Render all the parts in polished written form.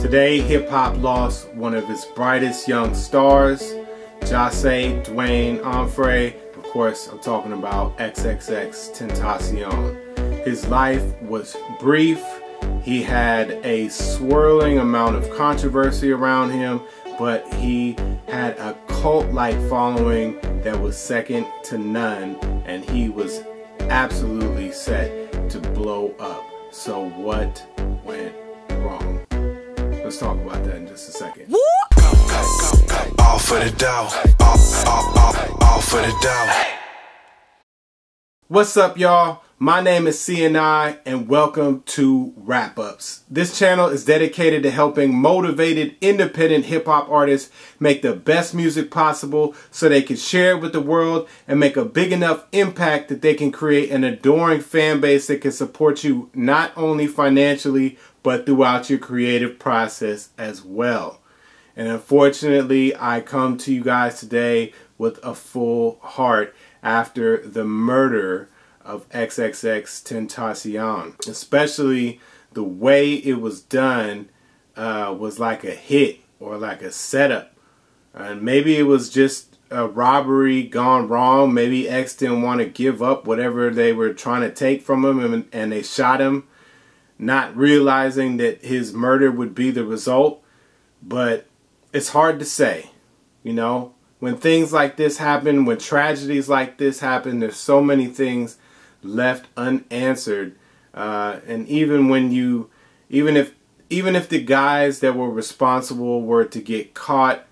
Today, hip-hop lost one of its brightest young stars, Jesse Dwayne Onfray. Of course, I'm talking about XXXtentacion. His life was brief. He had a swirling amount of controversy around him, but he had a cult-like following that was second to none, and he was absolutely set to blow up. So what went wrong? Let's talk about that in just a second. All for the dough. All for the dough. What's up, y'all? My name is CNI, and welcome to Wrap Ups. This channel is dedicated to helping motivated, independent hip-hop artists make the best music possible so they can share it with the world and make a big enough impact that they can create an adoring fan base that can support you not only financially, but throughout your creative process as well. And unfortunately, I come to you guys today with a full heart after the murder of XXXtentacion. Especially the way it was done was like a hit or like a setup. And maybe it was just a robbery gone wrong. Maybe X didn't want to give up whatever they were trying to take from him, and they shot him, not realizing that his murder would be the result. But it's hard to say, you know, when things like this happen, when tragedies like this happen, there's so many things left unanswered. And even if the guys that were responsible were to get caught,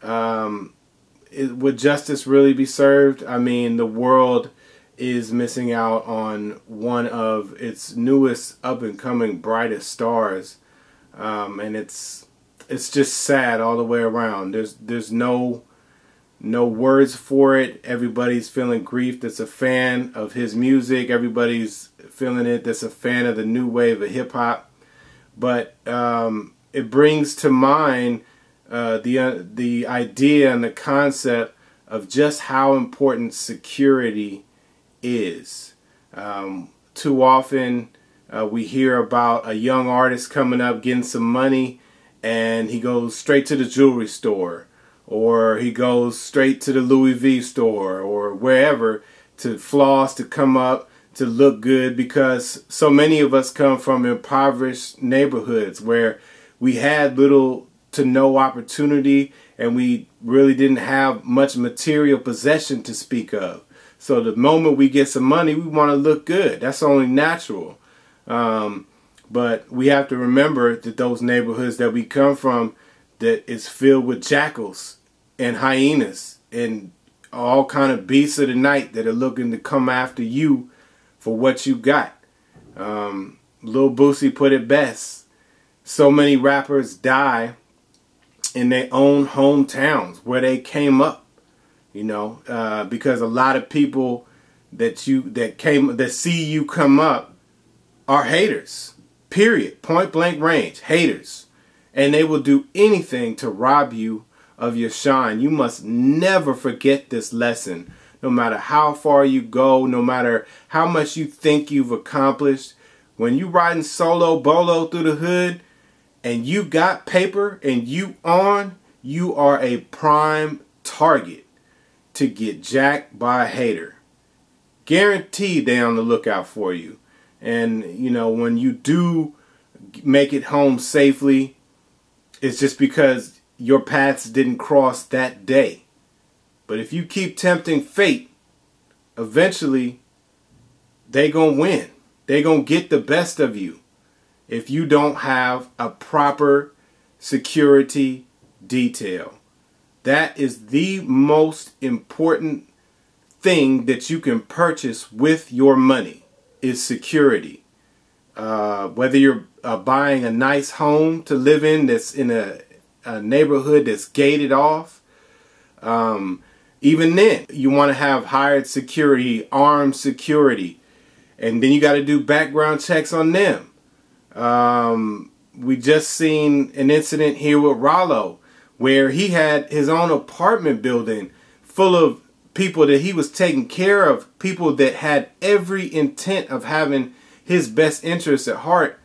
would justice really be served? I mean, the world is missing out on one of its newest up-and-coming brightest stars, and it's just sad all the way around. There's no words for it. Everybody's feeling grief that's a fan of his music. Everybody's feeling it that's a fan of the new wave of hip-hop. But it brings to mind the idea and the concept of just how important security is. Too often we hear about a young artist coming up getting some money, and he goes straight to the jewelry store, or he goes straight to the Louis V store, or wherever, to floss, to come up, to look good, because so many of us come from impoverished neighborhoods where we had little to no opportunity, and we really didn't have much material possession to speak of. So the moment we get some money, we want to look good. That's only natural. But we have to remember that those neighborhoods that we come from, that is filled with jackals and hyenas and all kind of beasts of the night that are looking to come after you for what you got. Lil Boosie put it best. So many rappers die in their own hometowns where they came up, you know, because a lot of people that see you come up are haters. Period. Point blank range. Haters. And they will do anything to rob you of your shine. You must never forget this lesson. No matter how far you go, no matter how much you think you've accomplished, when you riding solo bolo through the hood and you got paper and you are a prime target to get jacked by a hater. Guaranteed they're on the lookout for you. And, you know, when you do make it home safely, it's just because your paths didn't cross that day. But if you keep tempting fate, eventually they gonna win. They gonna get the best of you if you don't have a proper security detail. That is the most important thing that you can purchase with your money, is security. Whether you're buying a nice home to live in that's in a neighborhood that's gated off, even then you want to have hired security, armed security, and then you got to do background checks on them. We just seen an incident here with Rollo where he had his own apartment building full of people that he was taking care of, people that had every intent of having his best interests at heart,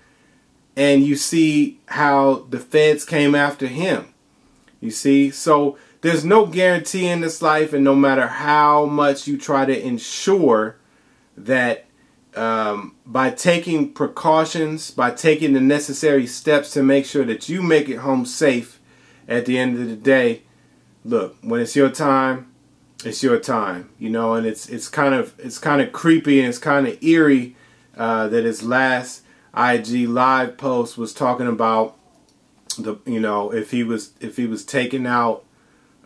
and you see how the feds came after him. You see, so there's no guarantee in this life, and no matter how much you try to ensure that by taking precautions, by taking the necessary steps to make sure that you make it home safe at the end of the day, look, when it's your time, it's your time, you know. And it's kind of creepy, and it's kind of eerie that his last IG live post was talking about the, you know, if he was taken out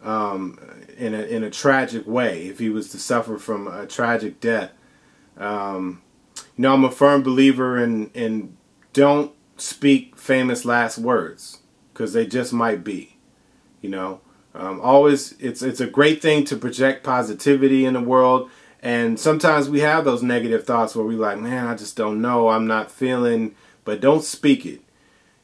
in a tragic way, if he was to suffer from a tragic death. You know, I'm a firm believer in don't speak famous last words, because they just might be. You know, always it's a great thing to project positivity in the world, and sometimes we have those negative thoughts where we like, man, I just don't know, I'm not feeling, but don't speak it.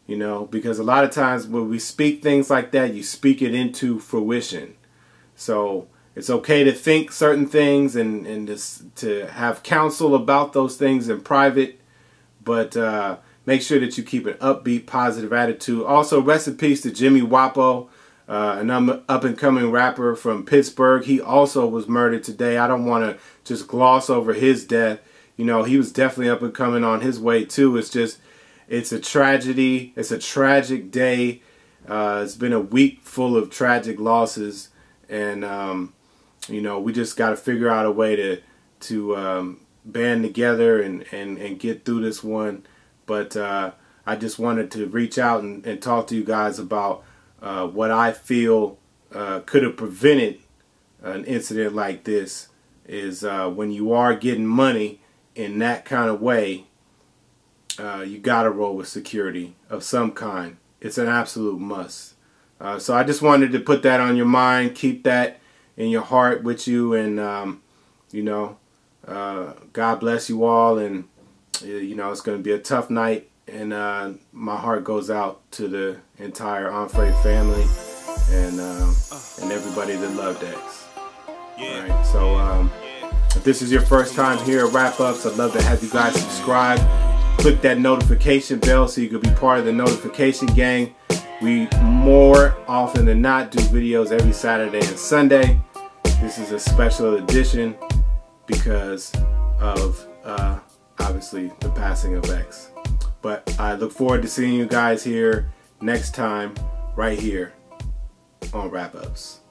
You know, because a lot of times when we speak things like that, you speak it into fruition. So it's okay to think certain things and just to have counsel about those things in private, but make sure that you keep an upbeat, positive attitude. Also, rest in peace to Jimmy Wopo, an up-and-coming rapper from Pittsburgh. He also was murdered today. I don't want to just gloss over his death. You know, he was definitely up-and-coming on his way too. It's a tragedy. It's a tragic day. It's been a week full of tragic losses, and you know, we just got to figure out a way to band together and get through this one. But I just wanted to reach out and talk to you guys about what I feel could have prevented an incident like this. Is when you are getting money in that kind of way, you got to roll with security of some kind. It's an absolute must. So I just wanted to put that on your mind. Keep that in your heart with you, and you know, God bless you all. And you know, it's going to be a tough night, and my heart goes out to the entire Onfray family and everybody that loved X. All right, so if this is your first time here at Wrap Ups, I'd love to have you guys subscribe. Click that notification bell so you can be part of the notification gang. We more often than not do videos every Saturday and Sunday. This is a special edition because of obviously the passing of X. But I look forward to seeing you guys here next time, right here on Wrap Ups.